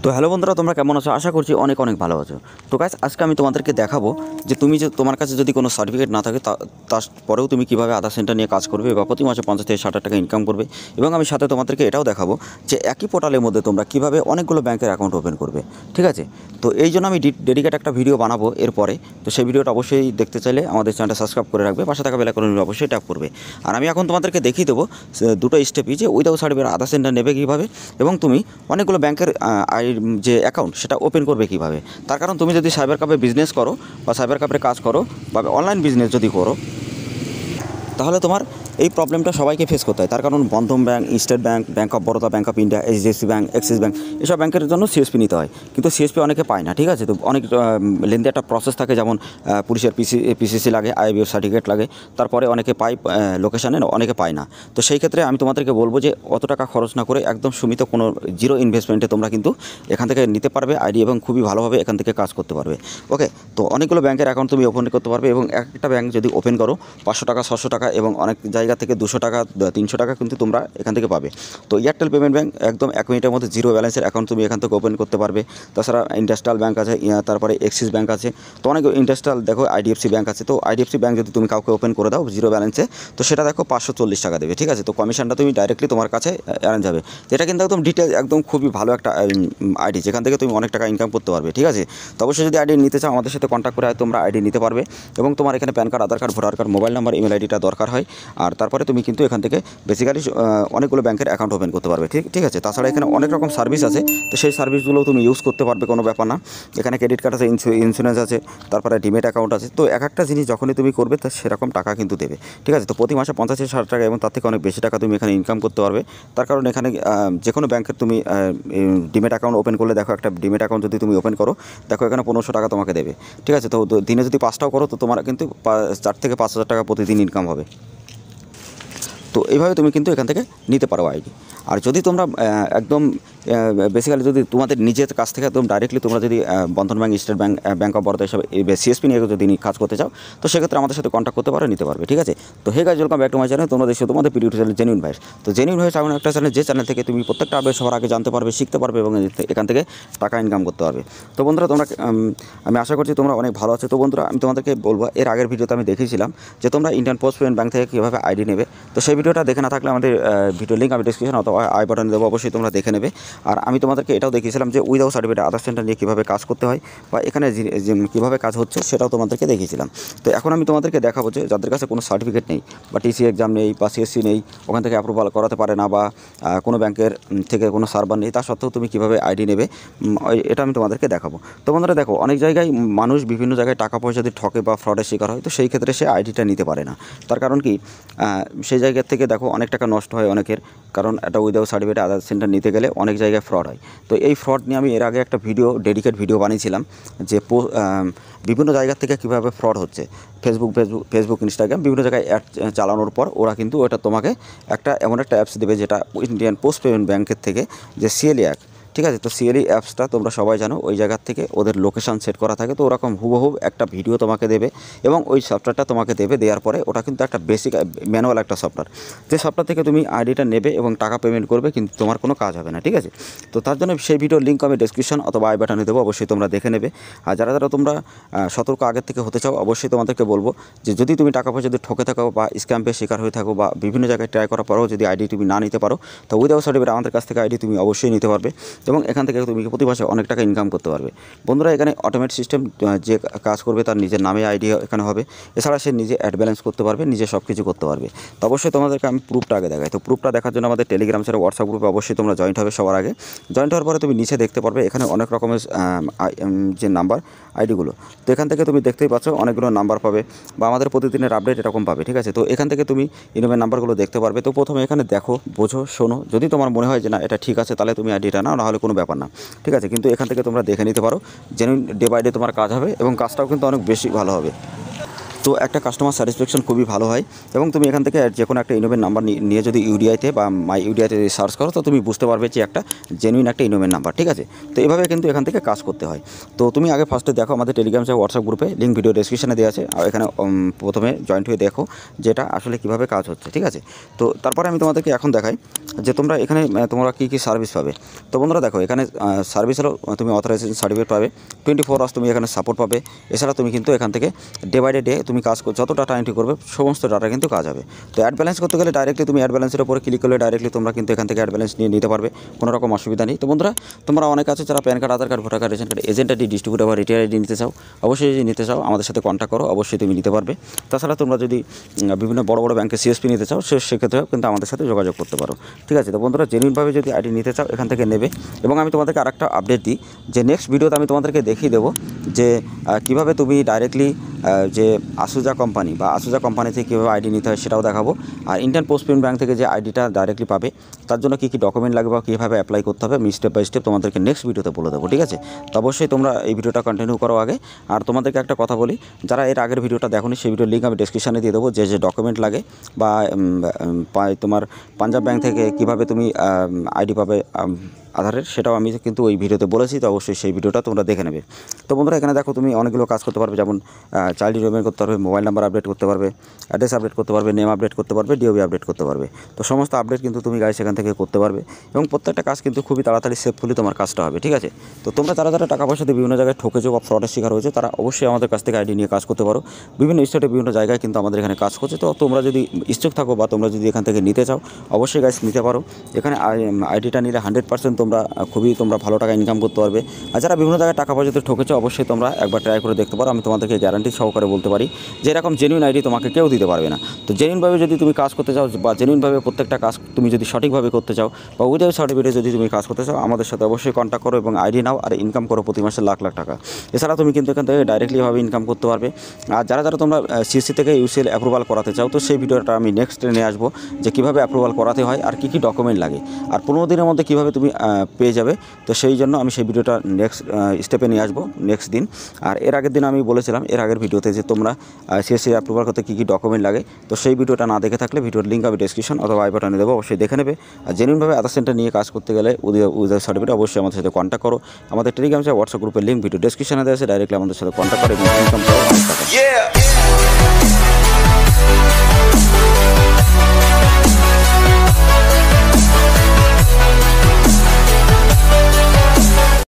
তো হ্যালো বন্ধুরা, তোমরা কেমন আছো? আশা করছি অনেক অনেক ভালো আছো। তো গাইস, আজকে আমি তোমাদেরকে দেখাবো যে তোমার কাছে যদি কোনো সার্টিফিকেট না থাকে তারপরেও তুমি কীভাবে আধার সেন্টার নিয়ে কাজ করবে বা প্রতি মাসে 50 থেকে 60 টাকা ইনকাম করবে। এবং আমি সাথে তোমাদেরকে এটাও দেখাবো যে একই পোর্টালের মধ্যে তোমরা কীভাবে অনেকগুলো ব্যাংকের অ্যাকাউন্ট ওপেন করবে। ঠিক আছে? তো এই জন্য আমি ডেডিকেট একটা ভিডিও বানাবো এরপরে। তো সেই ভিডিওটা অবশ্যই দেখতে চাইলে আমাদের চ্যানেলটা সাবস্ক্রাইব করে রাখবে, পাশে থাকা বেল আইকনটি অবশ্যই ট্যাপ করবে। আর আমি এখন তোমাদেরকে দেখিয়ে দেবো দুটো স্টেপই, যে উইদাউট সার্টিফিকেট আধার সেন্টার নেবে কীভাবে এবং তুমি অনেকগুলো ব্যাংকের যে অ্যাকাউন্ট সেটা ওপেন করবে কীভাবে। তার কারণ তুমি যদি সাইবার ক্যাফে বিজনেস করো বা সাইবার ক্যাফে কাজ করো বা অনলাইন বিজনেস যদি করো, তাহলে তোমার এই প্রবলেমটা সবাইকে ফেস করতে হয়। তার কারণ Bandhan bank, state bank, bank of Baroda, bank of India, HDFC bank, Axis bank, এসব ব্যাংকের জন্য সিএসপি নিতে হয়, কিন্তু সিএসপি অনেকে পায় না। ঠিক আছে? তো অনেক লেন্দি একটা প্রসেস থাকে, যেমন পুলিশের পিসিসি লাগে, আইবিএফ সার্টিফিকেট লাগে, তারপরে অনেকে পায় লোকেশানে, অনেকে পায় না। তো সেই ক্ষেত্রে আমি তোমাদেরকে বলবো যে অত টাকা খরচ না করে একদম সীমিত কোনো জিরো ইনভেস্টমেন্টে তোমরা কিন্তু এখান থেকে নিতে পারবে আইডি এবং খুবই ভালোভাবে এখান থেকে কাজ করতে পারবে। ওকে, তো অনেকগুলো ব্যাংকের অ্যাকাউন্ট তুমি ওপেন করতে পারবে এবং একটা ব্যাংক যদি ওপেন করো 500 টাকা, 600 টাকা এবং অনেক জায়গা থেকে 200 টাকা, 300 টাকা কিন্তু তোমরা এখান থেকে পাবে। তো এয়ারটেল পেমেন্ট ব্যাংক একদম 1 মিনিটের মধ্যে জিরো ব্যালেন্সের অ্যাকাউন্ট তুমি এখান থেকে ওপেন করতে পারবে। তাছাড়া ইন্ডাস্ট্রিয়াল ব্যাংক আছে, তারপরে এক্সিস ব্যাংক আছে, তো অনেক ইন্ডাস্ট্রিয়াল দেখো আইডিএফসি ব্যাংক আছে। তো আইডিএফসি ব্যাংক যদি তুমি কাউকে ওপেন করে দাও জিরো ব্যালেন্সে, তো সেটা দেখো 540 টাকা দেবে। ঠিক আছে? তো কমিশনটা তুমি ডাইরেক্টলি তোমার কাছে অ্যারেঞ্জ হবে। যেটা কিন্তু একদম ডিটেল, একদম খুবই ভালো একটা আইডি, যেখান থেকে তুমি অনেক টাকা ইনকাম করতে পারবে। ঠিক আছে? তো অবশ্যই যদি আইডি নিতে চাও আমাদের সাথে কন্ট্যাক্ট করে তোমরা আইডি নিতে পারবে এবং তোমার এখানে PAN card, Aadhaar card, voter card, mobile number, email আইডিটা দরকার হয়। আর তারপরে তুমি কিন্তু এখান থেকে বেসিক্যালি অনেকগুলো ব্যাংকের অ্যাকাউন্ট ওপেন করতে পারবে। ঠিক আছে? তাছাড়া এখানে অনেক রকম সার্ভিস আছে, তো সেই সার্ভিসগুলো তুমি ইউজ করতে পারবে, কোনো ব্যাপার না। এখানে ক্রেডিট কার্ড আছে, ইন্স্যুরেন্স আছে, তারপরে ডিমেট অ্যাকাউন্ট আছে। তো এক একটা জিনিস যখনই তুমি করবে তা সেরকম টাকা কিন্তু দেবে। ঠিক আছে? তো প্রতি মাসে 50 থেকে 60 টাকা এবং তার থেকে অনেক বেশি টাকা তুমি এখানে ইনকাম করতে পারবে। তার কারণ এখানে যে কোনো ব্যাংকের তুমি ডিমেট অ্যাকাউন্ট ওপেন করলে দেখো, একটা ডিমেট অ্যাকাউন্ট যদি তুমি ওপেন করো দেখো এখানে 1500 টাকা তোমাকে দেবে। ঠিক আছে? তো দিনে যদি 5টাও করো তো তোমার কিন্তু 4 থেকে 5000 টাকা প্রতিদিন ইনকাম হবে। তো এইভাবে তুমি কিন্তু এখান থেকে নিতে পারো আইডি। আর যদি তোমরা একদম বেসিক্যালি যদি তোমাদের নিজের কাছ থেকে একদম ডাইরেক্টলি তোমরা যদি Bandhan bank, state bank, bank of Baroda এসব সিএসপি নিয়ে যদি কাজ করতে চাও, তো সেক্ষেত্রে আমাদের সাথে কন্ট্যাক্ট করতে পারো, নিতে পারবে। ঠিক আছে? তো hey guys, welcome back to my channel. তোমরা দেখছো তোমাদের প্রিয় চ্যানেল জেনুইন ভাইস। তো জেনুইন ভাইস এমন একটা চ্যানেল, যে চ্যানেল থেকে তুমি প্রত্যেকটা আপডেট সবার আগে জানতে পারবে, শিখতে পারবে এবং এখান থেকে টাকা ইনকাম করতে পারবে। তো বন্ধুরা, তোমরা আমি আশা করছি তোমরা অনেক ভালো আছো। তো বন্ধুরা, আমি তোমাদেরকে বলবো, এর আগের ভিডিওতে আমি দেখিয়েছিলাম যে তোমরা ইন্ডিয়ান পোস্ট পেমেন্ট ব্যাংক থেকে কীভাবে আইডি নেবে। তো সেই ভিডিওটা দেখে না থাকলে আমাদের ভিডিও লিঙ্ক আমি ডিসক্রিপশন অথবা আই বাটনে দেবো, অবশ্যই তোমরা দেখে নেবে। আর আমি তোমাদেরকে এটাও দেখিয়েছিলাম যে উইদাউট সার্টিফিকেট আধার সেন্টার নিয়ে কীভাবে কাজ করতে হয় বা এখানে কীভাবে কাজ হচ্ছে সেটাও তোমাদেরকে দেখিয়েছিলাম। তো এখন আমি তোমাদেরকে দেখাবো যে যাদের কাছে কোনো সার্টিফিকেট নেই বা টিসি এক্সাম নেই বা সিএসসি নেই, ওখান থেকে অ্যাপ্রুভাল করাতে পারে না, বা কোনো ব্যাংকের থেকে কোনো সার্ভার নেই, তা সত্ত্বেও তুমি কীভাবে আইডি নেবে এটা আমি তোমাদেরকে দেখাবো। তো বন্ধুরা দেখো, অনেক জায়গায় মানুষ বিভিন্ন জায়গায় টাকা পয়সা দিয়ে ঠকে বা ফ্রডের শিকার হয়, তো সেই ক্ষেত্রে সে আইডিটা নিতে পারে না। তার কারণ কি, সেই জায়গা থেকে দেখো অনেক টাকা নষ্ট হয় অনেকের, কারণ একটা উইদাউট সার্টিফিকেট আধার সেন্টার নিতে গেলে অনেক জায়গায় ফ্রড হয়। তো এই ফ্রড নিয়ে আমি এর আগে একটা ডেডিকেট ভিডিও বানিয়েছিলাম যে বিভিন্ন জায়গা থেকে কীভাবে ফ্রড হচ্ছে। ফেসবুক, ইনস্টাগ্রাম, বিভিন্ন জায়গায় অ্যাড চালানোর পর ওরা কিন্তু ওটা তোমাকে এমন একটা অ্যাপস দেবে, যেটা ইন্ডিয়ান পোস্ট পেমেন্ট ব্যাংকের থেকে, যে সিএলই অ্যাপ। ঠিক আছে? তো সিএলই অ্যাপসটা তোমরা সবাই জানো, ওই জায়গার থেকে ওদের লোকেশান সেট করা থাকে। তো ওরকম হুবহু একটা ভিডিও তোমাকে দেবে এবং ওই সফটওয়্যারটা তোমাকে দেওয়ার পরে ওটা কিন্তু একটা বেসিক ম্যানুয়াল একটা সফটওয়্যার, যে সফটওয়্যার থেকে তুমি আইডিটা নেবে এবং টাকা পেমেন্ট করবে, কিন্তু তোমার কোনো কাজ হবে না। ঠিক আছে? তো তার জন্য সেই ভিডিওর লিঙ্ক আমি ডেসক্রিপশন অথবা আই বাটনে দেবো, অবশ্যই তোমরা দেখে নেবে। আর যারা তোমরা সতর্ক আগের থেকে হতে চাও, অবশ্যই তোমাদেরকে বলবো যে যদি তুমি টাকা পয়সা যদি ঠকে থাকো বা স্ক্যাম্পের শিকার হয়ে থাকো বা বিভিন্ন জায়গায় ট্রাই করার পরেও যদি আইডি তুমি না নিতে পারো, তো উইদাউট সার্টিফিকেট আমাদের কাছ থেকে আইডি তুমি অবশ্যই নিতে পারবে এবং এখান থেকে তুমি প্রতি মাসে অনেক টাকা ইনকাম করতে পারবে। বন্ধুরা, এখানে অটোমেট সিস্টেম, যে কাজ করবে তার নিজের নামে আইডি এখানে হবে। এছাড়া সে নিজে অ্যাড ব্যালেন্স করতে পারবে, নিজে সব কিছু করতে পারবে। তো অবশ্যই তোমাদেরকে আমি প্রুফটা আগে দেখাই। তো প্রুফটা দেখার জন্য আমাদের টেলিগ্রাম ছাড়া হোয়াটসঅ্যাপ গ্রুপে অবশ্যই তোমরা জয়েন্ট হবে সবার আগে। জয়েন্ট হওয়ার পরে তুমি নিচে দেখতে পারবে এখানে অনেক রকমের যে নাম্বার আইডিগুলো। তো এখান থেকে তুমি দেখতেই পাচ্ছ অনেকগুলো নাম্বার পাবে বা আমাদের প্রতিদিনের আপডেট এরকম পাবে। ঠিক আছে? তো এখান থেকে তুমি ইনোভের নাম্বারগুলো দেখতে পারবে। তো প্রথমে এখানে দেখো, বোঝো, শোনো, যদি তোমার মনে হয় যে না এটা ঠিক আছে, তাহলে তুমি আইডিটা নাও, নাহলে কোনো ব্যাপার না। ঠিক আছে? কিন্তু এখান থেকে তোমরা দেখে নিতে পারো, জেনুইন ডে বাই ডে তোমার কাজ হবে এবং কাজটাও কিন্তু অনেক বেশি ভালো হবে। তো একটা কাস্টমার স্যাটিসফ্যাকশন খুবই ভালো হয় এবং তুমি এখান থেকে যে কোনো একটা ইনোভের নাম্বার নিয়ে যদি ইউডিআইতে বা মাই ইউডিআইতে সার্চ করো তো তুমি বুঝতে পারবে যে একটা জেনুইন একটা ইনোভের নাম্বার, ঠিক আছে। তো এভাবে কিন্তু এখান থেকে কাজ করতে হয়। তো তুমি আগে ফার্স্টে দেখো আমাদের টেলিগ্রাম বা হোয়াটসঅ্যাপ গ্রুপে, লিঙ্ক ভিডিও ডেসক্রিপশনে দেওয়া আছে, আর এখানে প্রথমে জয়েন্ট হয়ে দেখো যেটা আসলে কীভাবে কাজ হচ্ছে, ঠিক আছে। তো তারপরে আমি তোমাদেরকে এখন দেখাই যে তোমরা এখানে তোমরা কী কী সার্ভিস পাবে। তো বন্ধুরা দেখো এখানে সার্ভিস হলো তুমি অথরাইজেশন সার্টিফিকেট পাবে, 24 আওয়ার্স তুমি এখানে সাপোর্ট পাবে। এছাড়া তুমি কিন্তু এখান থেকে ডে বাই ডে তুমি কাজ যত ডাটা এন্ট্রি করবে সমস্ত ডাটা কিন্তু কাজ হবে। তো অ্যাড ব্যালেন্স করতে গেলে ডাইরেক্টলি তুমি অ্যাড ব্যালেন্সের উপরে ক্লিক করলে ডাইরেক্টলি তোমরা কিন্তু এখান থেকে অ্যাড ব্যালেন্স নিয়ে নিতে পারবে, কোনো রকম অসুবিধা নেই। তো বন্ধুরা তোমরা অনেক আছে যারা PAN card, Aadhaar card, voter card, ration card, agent ID, distributor বা রিটেল আইডি নিতে চাও, অবশ্যই যদি নিতে চাও আমাদের সাথে কন্ট্যাক্ট করো, অবশ্যই তুমি নিতে পারবে। তাছাড়া তোমরা যদি বিভিন্ন বড় বড় ব্যাংকে সিএসপি নিতে চাও সেক্ষেত্রেও কিন্তু আমাদের সাথে যোগাযোগ করতে পারো, ঠিক আছে। তো বন্ধুরা জেনুইনভাবে যদি আইডি নিতে চাও এখান থেকে নেবে। এবং আমি তোমাদেরকে আরেকটা আপডেট দিই যে নেক্সট ভিডিওতে আমি তোমাদেরকে দেখিয়ে দেবো যে কীভাবে তুমি ডাইরেক্টলি যে আসুজা কোম্পানি বা আসুজা কোম্পানি থেকে কীভাবে আইডি নিতে হয় সেটাও দেখাবো। আর ইন্ডিয়ান পোস্ট পেমেন্ট ব্যাঙ্ক থেকে যে আইডিটা ডাইরেক্টলি পাবে তার জন্য কী কী ডকুমেন্ট লাগবে বা কীভাবে অ্যাপ্লাই করতে হবে আমি স্টেপ বাই স্টেপ তোমাদেরকে নেক্সট ভিডিওতে বলে দেবো, ঠিক আছে। তো অবশ্যই তোমরা এই ভিডিওটা কন্টিনিউ করো আগে। আর তোমাদেরকে একটা কথা বলি, যারা এর আগের ভিডিওটা দেখোনি সেই ভিডিওর লিঙ্ক আমি ডেসক্রিপশনে দিয়ে দেবো, যে ডকুমেন্ট লাগে বা তোমার পাঞ্জাব ব্যাঙ্ক থেকে কীভাবে তুমি আইডি পাবে আধারের, সেটাও আমি কিন্তু ওই ভিডিওতে বলেছি। তো অবশ্যই সেই ভিডিওটা তোমরা দেখে নেবে। তো বন্ধুরা এখানে দেখো তুমি অনেকগুলো কাজ করতে পারবে, যেমন চাইল্ড এনরোলমেন্ট করতে পারবে, মোবাইল নাম্বার আপডেট করতে পারবে, অ্যাড্রেস আপডেট করতে পারবে, নেম আপডেট করতে পারবে, ডিওবি আপডেট করতে পারবে। তো সমস্ত আপডেট কিন্তু তুমি গাইস এখান থেকে করতে পারবে এবং প্রত্যেকটা কাজ কিন্তু খুবই তাড়াতাড়ি সেফফুলি তোমার কাজটা হবে, ঠিক আছে। তো তোমরা যারা যারা টাকা পয়সা দিয়ে বিভিন্ন জায়গায় ঠকেছো বা ফ্রডের শিকার হয়েছে তারা অবশ্যই আমাদের কাছ থেকে আইডি নিয়ে কাজ করতে পারো। বিভিন্ন স্টেটে বিভিন্ন জায়গায় কিন্তু আমাদের এখানে কাজ করছে। তো তোমরা যদি ইচ্ছুক থাকো বা তোমরা যদি এখান থেকে নিতে চাও অবশ্যই গাইস নিতে পারো। এখানে আইডিটা নিলে 100% তোমরা তোমরা ভালো টাকা ইনকাম করতে পারবে। আর যারা বিভিন্ন জায়গায় টাকা পয়সাতে ঠকেছো অবশ্যই তোমরা একবার ট্রাই করে দেখতে পারো। আমি তোমাদেরকে গ্যারান্টি সহকারে বলতে পারি যে এরকম জেনুইন আইডি তোমাকে কেউ দিতে পারবে না। তো জেনুইনভাবে যদি তুমি কাজ করতে চাও বা জেনুইনভাবে প্রত্যেকটা কাজ তুমি যদি সঠিকভাবে করতে চাও বা উইদাউট সার্টিফিকেটে যদি তুমি কাজ করতে চাও আমাদের সাথে অবশ্যই কন্ট্যাক্ট করো এবং আইডি নাও আর ইনকাম করো প্রতি মাসে লাখ লাখ টাকা। এছাড়া তুমি কিন্তু এখান থেকে ডাইরেক্টলিভাবে ইনকাম করতে পারবে। আর যারা যারা তোমরা সিএসসি থেকে ইউসিএল অ্যাপ্রুভাল করাতে চাও তো সেই ভিডিওটা আমি নেক্সট নিয়ে আসবো, যে কীভাবে অ্যাপ্রুভাল করাতে হয় আর কী কী ডকুমেন্ট লাগে আর 15 দিনের মধ্যে কীভাবে তুমি পেয়ে যাবে। তো সেই জন্য আমি সেই ভিডিওটা নেক্সট স্টেপে নিয়ে আসবো নেক্সট দিন। আর এর আগের দিন আমি বলেছিলাম এর আগের ভিডিওতে যে তোমরা সিএসসি অ্যাপ্রুভাল করতে কী কী ডকুমেন্ট লাগে। তো সেই ভিডিওটা না দেখে থাকলে ভিডিওর লিঙ্ক আমি ডেসক্রিপশন অথবা আই বাটনে দেবো, অবশ্যই দেখে নেবে। আর জেনুইনভাবে আধার সেন্টার নিয়ে কাজ করতে গেলে উইদাউট সার্টিফিকেট অবশ্যই আমাদের সাথে কন্ট্যাক্ট করো। আমাদের টেলিগ্রাম হোয়াটসঅ্যাপ গ্রুপের লিঙ্ক ভিডিও ডেসক্রিপশনে দেওয়া আছে, ডাইরেক্টলি আমাদের সাথে কন্ট্যাক্ট করে এবং ইনকাম করো।